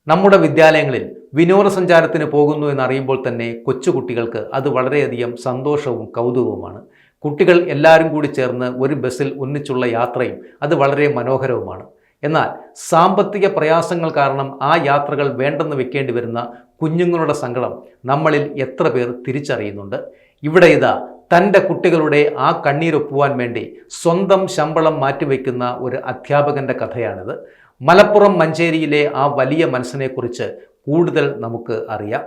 നമ്മുടെ വിദ്യാലയങ്ങളിൽ വിനോദസഞ്ചാരത്തിന് പോകുന്നു എന്നറിയുമ്പോൾ തന്നെ കൊച്ചുകുട്ടികൾക്ക് അത് വളരെയധികം സന്തോഷവും കൗതുകവുമാണ്. കുട്ടികൾ എല്ലാവരും കൂടി ചേർന്ന് ഒരു ബസ്സിൽ ഒന്നിച്ചുള്ള യാത്രയും അത് വളരെ മനോഹരവുമാണ്. എന്നാൽ സാമ്പത്തിക പ്രയാസങ്ങൾ കാരണം ആ യാത്രകൾ വേണ്ടെന്ന് വെക്കേണ്ടി വരുന്ന കുഞ്ഞുങ്ങളുടെ സങ്കടം നമ്മളിൽ എത്ര പേർ തിരിച്ചറിയുന്നുണ്ട്? ഇവിടെ ഇതാ തൻ്റെ കുട്ടികളുടെ ആ കണ്ണീരൊപ്പുവാൻ വേണ്ടി സ്വന്തം ശമ്പളം മാറ്റിവെക്കുന്ന ഒരു അധ്യാപകൻ്റെ കഥയാണിത്. മലപ്പുറം മഞ്ചേരിയിലെ ആ വലിയ മനസ്സിനെക്കുറിച്ച് കൂടുതൽ നമുക്ക് അറിയാം.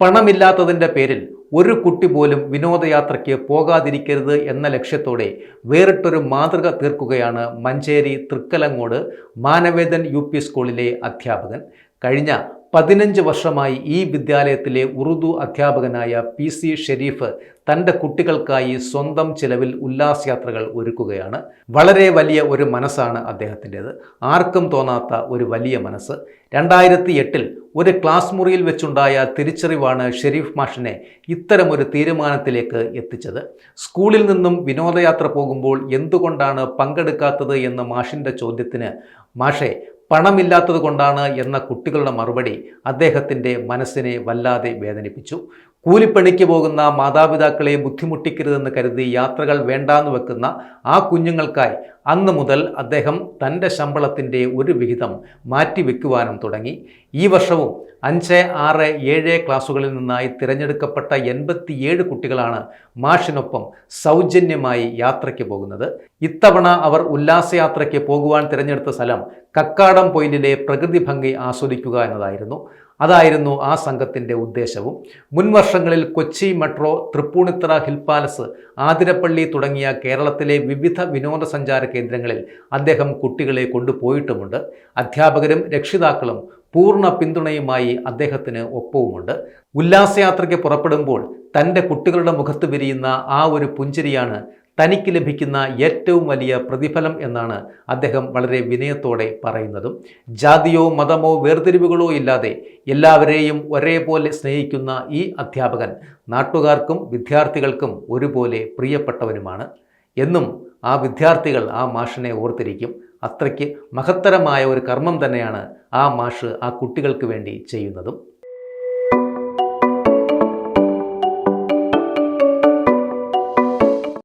പണമില്ലാത്തതിൻ്റെ പേരിൽ ഒരു കുട്ടി പോലും വിനോദയാത്രയ്ക്ക് പോകാതിരിക്കരുത് എന്ന ലക്ഷ്യത്തോടെ വേറിട്ടൊരു മാതൃക തീർക്കുകയാണ് മഞ്ചേരി തൃക്കലങ്ങോട് മാനവേദൻ UP സ്കൂളിലെ അധ്യാപകൻ. കഴിഞ്ഞ 15 വർഷമായി ഈ വിദ്യാലയത്തിലെ ഉറുദു അധ്യാപകനായ PC ഷെരീഫ് തൻ്റെ കുട്ടികൾക്കായി സ്വന്തം ചിലവിൽ ഉല്ലാസയാത്രകൾ ഒരുക്കുകയാണ്. വളരെ വലിയ ഒരു മനസ്സാണ് അദ്ദേഹത്തിൻ്റേത്. ആർക്കും തോന്നാത്ത ഒരു വലിയ മനസ്സ്. 2008 ഒരു ക്ലാസ് മുറിയിൽ വെച്ചുണ്ടായ തിരിച്ചറിവാണ് ഷെരീഫ് മാഷിനെ ഇത്തരമൊരു തീരുമാനത്തിലേക്ക് എത്തിച്ചത്. സ്കൂളിൽ നിന്നും വിനോദയാത്ര പോകുമ്പോൾ എന്തുകൊണ്ടാണ് പങ്കെടുക്കാത്തത് എന്ന മാഷിൻ്റെ ചോദ്യത്തിന് മാഷെ പണമില്ലാത്തത് കൊണ്ടാണ് എന്ന കുട്ടികളുടെ മറുപടി അദ്ദേഹത്തിൻ്റെ മനസ്സിനെ വല്ലാതെ വേദനിപ്പിച്ചു. കൂലിപ്പണിക്ക് പോകുന്ന മാതാപിതാക്കളെ ബുദ്ധിമുട്ടിക്കരുതെന്ന് കരുതി യാത്രകൾ വേണ്ടാന്ന് വെക്കുന്ന ആ കുഞ്ഞുങ്ങൾക്കായി അന്ന് മുതൽ അദ്ദേഹം തൻ്റെ ശമ്പളത്തിൻ്റെ ഒരു വിഹിതം മാറ്റിവെക്കുവാനും തുടങ്ങി. ഈ വർഷവും 5, 6, 7 ക്ലാസ്സുകളിൽ നിന്നായി തിരഞ്ഞെടുക്കപ്പെട്ട 87 കുട്ടികളാണ് മാഷിനൊപ്പം സൗജന്യമായി യാത്രയ്ക്ക് പോകുന്നത്. ഇത്തവണ അവർ ഉല്ലാസയാത്രയ്ക്ക് പോകുവാൻ തിരഞ്ഞെടുത്ത സ്ഥലം കക്കാടം പൊയിലിലെ പ്രകൃതി ഭംഗി ആസ്വദിക്കുക എന്നതായിരുന്നു. അതായിരുന്നു ആ സംഘത്തിൻ്റെ ഉദ്ദേശവും. മുൻവർഷങ്ങളിൽ Kochi metro, Thrippunithura hill palace, Athirappilly തുടങ്ങിയ കേരളത്തിലെ വിവിധ വിനോദസഞ്ചാര കേന്ദ്രങ്ങളിൽ അദ്ദേഹം കുട്ടികളെ കൊണ്ടുപോയിട്ടുമുണ്ട്. അധ്യാപകരും രക്ഷിതാക്കളും പൂർണ്ണ പിന്തുണയുമായി അദ്ദേഹത്തിന് ഒപ്പവുമുണ്ട്. ഉല്ലാസയാത്രയ്ക്ക് പുറപ്പെടുമ്പോൾ തൻ്റെ കുട്ടികളുടെ മുഖത്ത് വിരിയുന്ന ആ ഒരു പുഞ്ചിരിയാണ് തനിക്ക് ലഭിക്കുന്ന ഏറ്റവും വലിയ പ്രതിഫലം എന്നാണ് അദ്ദേഹം വളരെ വിനയത്തോടെ പറയുന്നതും. ജാതിയോ മതമോ വേർതിരിവുകളോ ഇല്ലാതെ എല്ലാവരെയും ഒരേപോലെ സ്നേഹിക്കുന്ന ഈ അധ്യാപകൻ നാട്ടുകാർക്കും വിദ്യാർത്ഥികൾക്കും ഒരുപോലെ പ്രിയപ്പെട്ടവനുമാണ്. എന്നും ആ വിദ്യാർത്ഥികൾ ആ മാഷിനെ ഓർത്തിരിക്കും. അത്രയ്ക്ക് മഹത്തരമായ ഒരു കർമ്മം തന്നെയാണ് ആ മാഷ് ആ കുട്ടികൾക്ക് വേണ്ടി ചെയ്യുന്നതും.